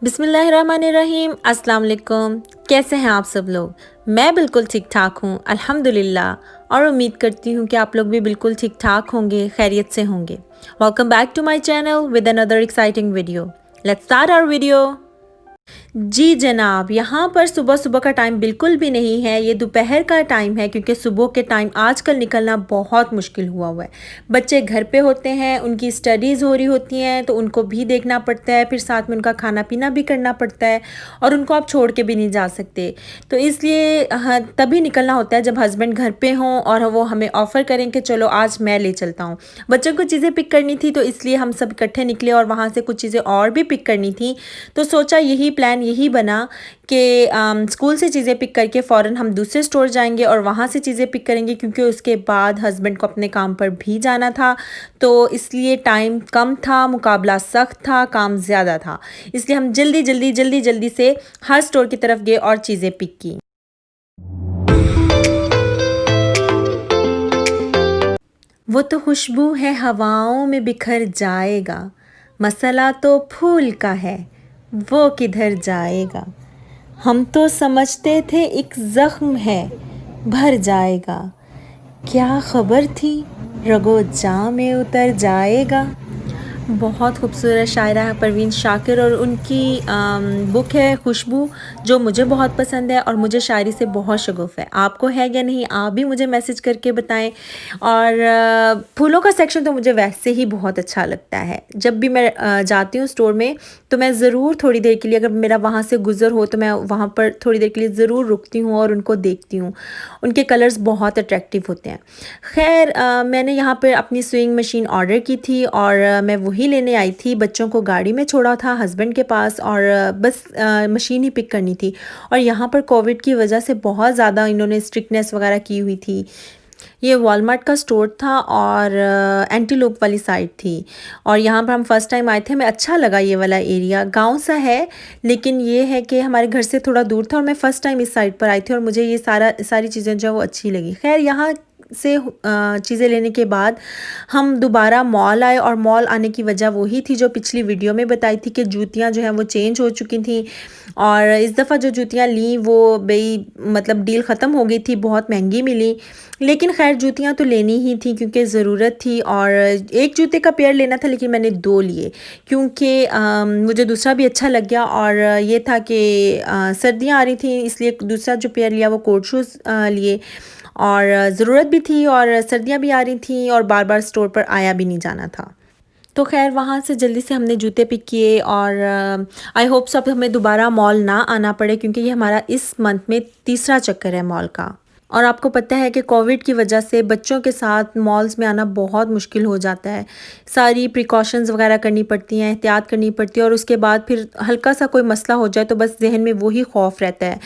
बिस्मिल्लाहिर्रहमानिर्रहीम। अस्सलाम वालेकुम। कैसे हैं आप सब लोग? मैं बिल्कुल ठीक ठाक हूँ अल्हम्दुलिल्लाह, और उम्मीद करती हूँ कि आप लोग भी बिल्कुल ठीक ठाक होंगे, खैरियत से होंगे। Welcome back to my channel with another exciting video. Let's start our video. जी जनाब, यहाँ पर सुबह सुबह का टाइम बिल्कुल भी नहीं है, ये दोपहर का टाइम है, क्योंकि सुबह के टाइम आजकल निकलना बहुत मुश्किल हुआ है। बच्चे घर पे होते हैं, उनकी स्टडीज़ हो रही होती हैं, तो उनको भी देखना पड़ता है, फिर साथ में उनका खाना पीना भी करना पड़ता है, और उनको आप छोड़ के भी नहीं जा सकते। तो इसलिए हाँ, तभी निकलना होता है जब हस्बैंड घर पे हों और वो हमें ऑफ़र करें कि चलो आज मैं ले चलता हूँ। बच्चों को चीज़ें पिक करनी थी, तो इसलिए हम सब इकट्ठे निकले, और वहाँ से कुछ चीज़ें और भी पिक करनी थी। तो सोचा यही प्लान यही बना कि स्कूल से चीज़ें पिक करके फ़ौरन हम दूसरे स्टोर जाएंगे और वहाँ से चीज़ें पिक करेंगे, क्योंकि उसके बाद हस्बैंड को अपने काम पर भी जाना था। तो इसलिए टाइम कम था, मुकाबला सख्त था, काम ज़्यादा था। इसलिए हम जल्दी से हर स्टोर की तरफ गए और चीज़ें पिक की। वो तो खुशबू है हवाओं में बिखर जाएगा, मसला तो फूल का है, वो किधर जाएगा। हम तो समझते थे एक ज़ख्म है, भर जाएगा, क्या खबर थी रगो जां में उतर जाएगा। बहुत खूबसूरत शायरा है परवीन शाकिर, और उनकी बुक है खुशबू, जो मुझे बहुत पसंद है और मुझे शायरी से बहुत शगुफ़ है। आपको है या नहीं, आप भी मुझे मैसेज करके बताएं। और फूलों का सेक्शन तो मुझे वैसे ही बहुत अच्छा लगता है। जब भी मैं जाती हूँ स्टोर में, तो मैं ज़रूर थोड़ी देर के लिए, अगर मेरा वहाँ से गुज़र हो, तो मैं वहाँ पर थोड़ी देर के लिए ज़रूर रुकती हूँ और उनको देखती हूँ। उनके कलर्स बहुत अट्रैक्टिव होते हैं। खैर, मैंने यहाँ पर अपनी स्विंग मशीन ऑर्डर की थी, और मैं वही लेने आई थी। बच्चों को गाड़ी में छोड़ा था हस्बैंड के पास, और बस मशीन ही पिक करनी थी। और यहाँ पर कोविड की वजह से बहुत ज़्यादा इन्होंने स्ट्रिक्टनेस वगैरह की हुई थी। ये वॉलमार्ट का स्टोर था, और एंटीलोप वाली साइड थी। और यहाँ पर हम फर्स्ट टाइम आए थे, हमें अच्छा लगा ये वाला एरिया। गांव सा है, लेकिन ये है कि हमारे घर से थोड़ा दूर था, और मैं फ़र्स्ट टाइम इस साइड पर आई थी, और मुझे ये सारी चीज़ें जो है वो अच्छी लगी। खैर, यहाँ से चीज़ें लेने के बाद हम दोबारा मॉल आए, और मॉल आने की वजह वही थी जो पिछली वीडियो में बताई थी, कि जूतियाँ जो हैं वो चेंज हो चुकी थी। और इस दफ़ा जो जूतियाँ ली वो भाई मतलब डील ख़त्म हो गई थी, बहुत महंगी मिली। लेकिन खैर, जूतियाँ तो लेनी ही थी क्योंकि ज़रूरत थी। और एक जूते का पेयर लेना था, लेकिन मैंने दो लिए, क्योंकि मुझे दूसरा भी अच्छा लग गया। और ये था कि सर्दियाँ आ रही थी, इसलिए दूसरा जो पेयर लिया वो कोट शूज़ लिए। और ज़रूरत भी थी, और सर्दियाँ भी आ रही थी, और बार बार स्टोर पर आया भी नहीं जाना था। तो खैर, वहाँ से जल्दी से हमने जूते पिक किए, और आई होप सो अब हमें दोबारा मॉल ना आना पड़े, क्योंकि ये हमारा इस मंथ में तीसरा चक्कर है मॉल का। और आपको पता है कि कोविड की वजह से बच्चों के साथ मॉल्स में आना बहुत मुश्किल हो जाता है। सारी प्रिकॉशंस वगैरह करनी पड़ती हैं, एहतियात करनी पड़ती है, और उसके बाद फिर हल्का सा कोई मसला हो जाए तो बस जहन में वही खौफ रहता है।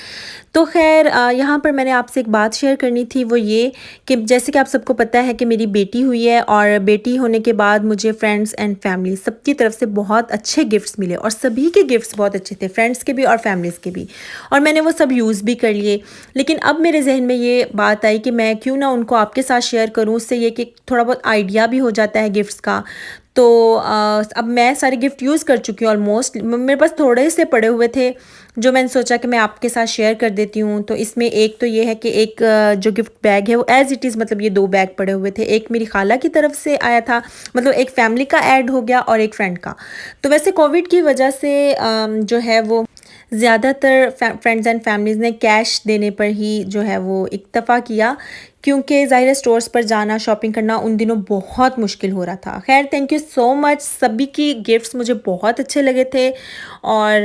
तो खैर, यहाँ पर मैंने आपसे एक बात शेयर करनी थी, वो ये कि जैसे कि आप सबको पता है कि मेरी बेटी हुई है, और बेटी होने के बाद मुझे फ्रेंड्स एंड फैमिली सबकी तरफ से बहुत अच्छे गिफ्ट्स मिले, और सभी के गिफ्ट्स बहुत अच्छे थे, फ्रेंड्स के भी और फैमिलीज़ के भी। और मैंने वो सब यूज़ भी कर लिए। लेकिन अब मेरे जहन में ये बात आई कि मैं क्यों ना उनको आपके साथ शेयर करूँ, उससे ये कि थोड़ा बहुत आइडिया भी हो जाता है गिफ्ट्स का। तो अब मैं सारे गिफ्ट यूज़ कर चुकी हूँ ऑलमोस्ट। मेरे पास थोड़े से पड़े हुए थे, जो मैंने सोचा कि मैं आपके साथ शेयर कर देती हूँ। तो इसमें एक तो ये है कि एक जो गिफ्ट बैग है वो एज़ इट इज़, मतलब ये दो बैग पड़े हुए थे। एक मेरी खाला की तरफ से आया था, मतलब एक फैमिली का ऐड हो गया, और एक फ्रेंड का। तो वैसे कोविड की वजह से जो है वो ज़्यादातर फ्रेंड्स एंड फैमिलीज़ ने कैश देने पर ही जो है वो इत्तफ़ा किया, क्योंकि ज़ाहिर है स्टोर्स पर जाना, शॉपिंग करना उन दिनों बहुत मुश्किल हो रहा था। खैर, थैंक यू सो मच, सभी की गिफ्ट्स मुझे बहुत अच्छे लगे थे, और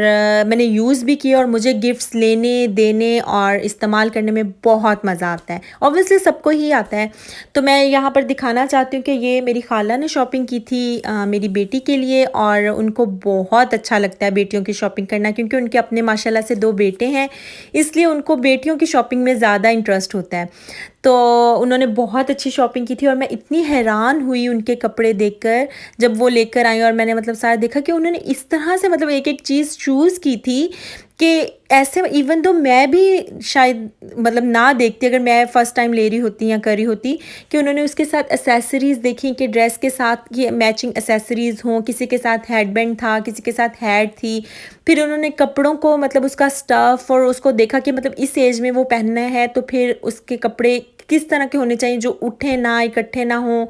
मैंने यूज़ भी किए, और मुझे गिफ्ट्स लेने, देने और इस्तेमाल करने में बहुत मज़ा आता है। ऑब्वियसली सबको ही आता है। तो मैं यहाँ पर दिखाना चाहती हूँ कि ये मेरी खाला ने शॉपिंग की थी मेरी बेटी के लिए, और उनको बहुत अच्छा लगता है बेटियों की शॉपिंग करना, क्योंकि उनके अपने माशाल्लाह से दो बेटे हैं, इसलिए उनको बेटियों की शॉपिंग में ज़्यादा इंटरेस्ट होता है। तो उन्होंने बहुत अच्छी शॉपिंग की थी, और मैं इतनी हैरान हुई उनके कपड़े देखकर जब वो लेकर आई, और मैंने मतलब सारा देखा कि उन्होंने इस तरह से मतलब एक एक चीज़ चूज़ की थी कि ऐसे इवन दो मैं भी शायद मतलब ना देखती अगर मैं फ़र्स्ट टाइम ले रही होती या कर रही होती कि उन्होंने उसके साथ एक्सेसरीज़ देखी कि ड्रेस के साथ ये मैचिंग एक्सेसरीज़ हों, किसी के साथ हेडबैंड था, किसी के साथ हैट थी। फिर उन्होंने कपड़ों को मतलब उसका स्टफ़ और उसको देखा कि मतलब इस एज में वो पहनना है तो फिर उसके कपड़े किस तरह के होने चाहिए जो उठे ना, इकट्ठे ना हों,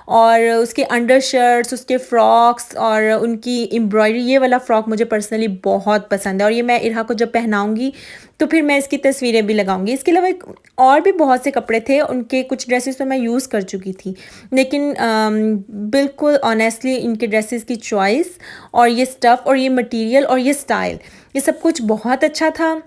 और उसके अंडर शर्ट्स, उसके फ्रॉक्स और उनकी एम्ब्रॉयडरी, ये वाला फ़्रॉक मुझे पर्सनली बहुत पसंद है और ये मैं इरहा को जब पहनाऊँगी तो फिर मैं इसकी तस्वीरें भी लगाऊंगी। इसके अलावा एक और भी बहुत से कपड़े थे, उनके कुछ ड्रेसेस तो मैं यूज़ कर चुकी थी, लेकिन बिल्कुल ऑनेस्टली इनके ड्रेसेस की चॉइस और ये स्टफ़ और ये मटेरियल और ये स्टाइल, ये सब कुछ बहुत अच्छा था।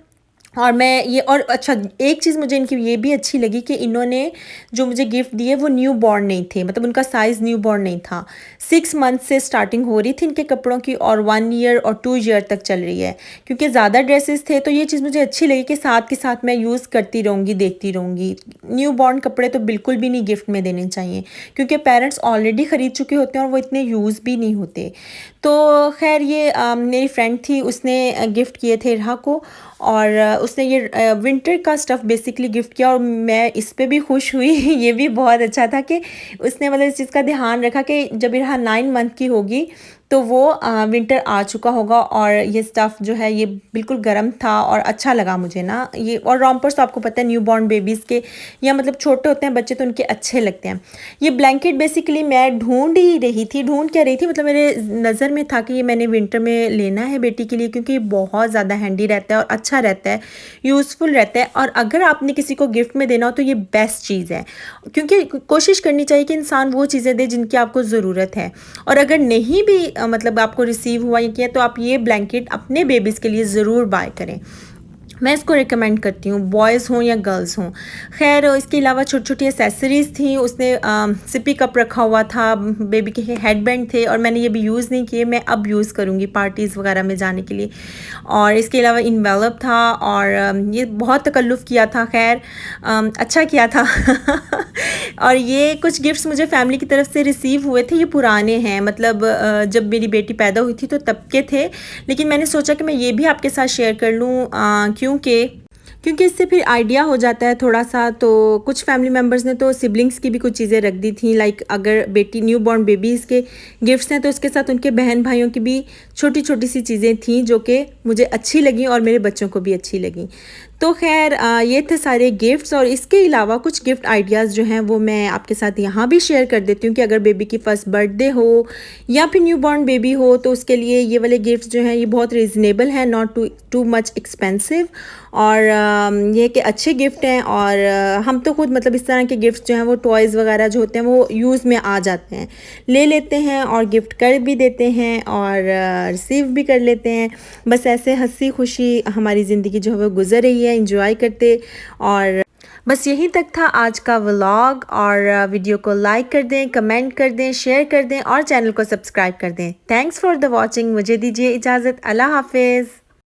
और मैं ये और अच्छा एक चीज़ मुझे इनकी ये भी अच्छी लगी कि इन्होंने जो मुझे गिफ्ट दिए वो न्यू बॉर्न नहीं थे, मतलब उनका साइज़ न्यू बॉर्न नहीं था। 6 मंथ से स्टार्टिंग हो रही थी इनके कपड़ों की और 1 ईयर और 2 ईयर तक चल रही है। क्योंकि ज़्यादा ड्रेसेस थे तो ये चीज़ मुझे अच्छी लगी कि साथ के साथ मैं यूज़ करती रहूँगी, देखती रहूँगी। न्यू बॉर्न कपड़े तो बिल्कुल भी नहीं गिफ्ट में देने चाहिए, क्योंकि पेरेंट्स ऑलरेडी ख़रीद चुके होते हैं और वो इतने यूज़ भी नहीं होते। तो खैर ये मेरी फ्रेंड थी, उसने गिफ्ट किए थे इरहा को, और उसने ये विंटर का स्टफ़ बेसिकली गिफ्ट किया और मैं इस पे भी खुश हुई। ये भी बहुत अच्छा था कि उसने मतलब इस चीज़ का ध्यान रखा कि जब इरहा 9 मंथ की होगी तो वो विंटर आ चुका होगा, और ये स्टफ़ जो है ये बिल्कुल गर्म था और अच्छा लगा मुझे ना ये। और रोम्पर्स तो आपको पता है न्यू बॉर्न बेबीज़ के या मतलब छोटे होते हैं बच्चे तो उनके अच्छे लगते हैं। ये ब्लैंकेट बेसिकली मैं ढूंढ ही रही थी, ढूंढ क्या रही थी, मतलब मेरे नज़र में था कि ये मैंने विंटर में लेना है बेटी के लिए, क्योंकि ये बहुत ज़्यादा हैंडी रहता है और अच्छा रहता है, यूज़फुल रहता है। और अगर आपने किसी को गिफ्ट में देना हो तो ये बेस्ट चीज़ है, क्योंकि कोशिश करनी चाहिए कि इंसान वो चीज़ें दे जिनकी आपको ज़रूरत है। और अगर नहीं भी मतलब आपको रिसीव हुआ या किया तो आप ये ब्लैंकेट अपने बेबीज़ के लिए ज़रूर बाय करें। मैं इसको रिकमेंड करती हूँ, बॉयज़ हों या गर्ल्स हों। ख़ैर इसके अलावा छोटी-छोटी एक्सेसरीज़ थी, उसने सिपी कप रखा हुआ था, बेबी के हेडबैंड थे और मैंने ये भी यूज़ नहीं किए, मैं अब यूज़ करूँगी पार्टीज़ वगैरह में जाने के लिए। और इसके अलावा इन्वेलप था और ये बहुत तकल्लुफ़ किया था, ख़ैर अच्छा किया था। और ये कुछ गिफ्ट्स मुझे फैमिली की तरफ से रिसीव हुए थे, ये पुराने हैं, मतलब जब मेरी बेटी पैदा हुई थी तो तब के थे, लेकिन मैंने सोचा कि मैं ये भी आपके साथ शेयर कर लूँ, क्योंकि इससे फिर आइडिया हो जाता है थोड़ा सा। तो कुछ फैमिली मेम्बर्स ने तो सिबलिंग्स की भी कुछ चीज़ें रख दी थी, लाइक अगर बेटी न्यू बॉर्न बेबीज़ के गिफ्ट्स हैं तो उसके साथ उनके बहन भाइयों की भी छोटी छोटी सी चीज़ें थी जो कि मुझे अच्छी लगी और मेरे बच्चों को भी अच्छी लगी। तो खैर ये थे सारे गिफ्ट्स, और इसके अलावा कुछ गिफ्ट आइडियाज़ जो हैं वो मैं आपके साथ यहाँ भी शेयर कर देती हूँ कि अगर बेबी की फ़र्स्ट बर्थडे हो या फिर न्यू बॉर्न बेबी हो तो उसके लिए ये वाले गिफ्ट्स जो हैं ये बहुत रीज़नेबल हैं, नॉट टू मच एक्सपेंसिव, और ये कि अच्छे गिफ्ट हैं। और हम तो खुद मतलब इस तरह के गिफ्ट्स जो हैं वो टॉयज़ वगैरह जो होते हैं वो यूज़ में आ जाते हैं, ले लेते हैं और गिफ्ट कर भी देते हैं और रिसीव भी कर लेते हैं। बस ऐसे हंसी खुशी हमारी ज़िंदगी जो है वो गुजर रही है, एंजॉय करते। और बस यहीं तक था आज का व्लॉग, और वीडियो को लाइक कर दें, कमेंट कर दें, शेयर कर दें और चैनल को सब्सक्राइब कर दें। Thanks for the watching. मुझे दीजिए इजाज़त। अल्लाह हाफिज़।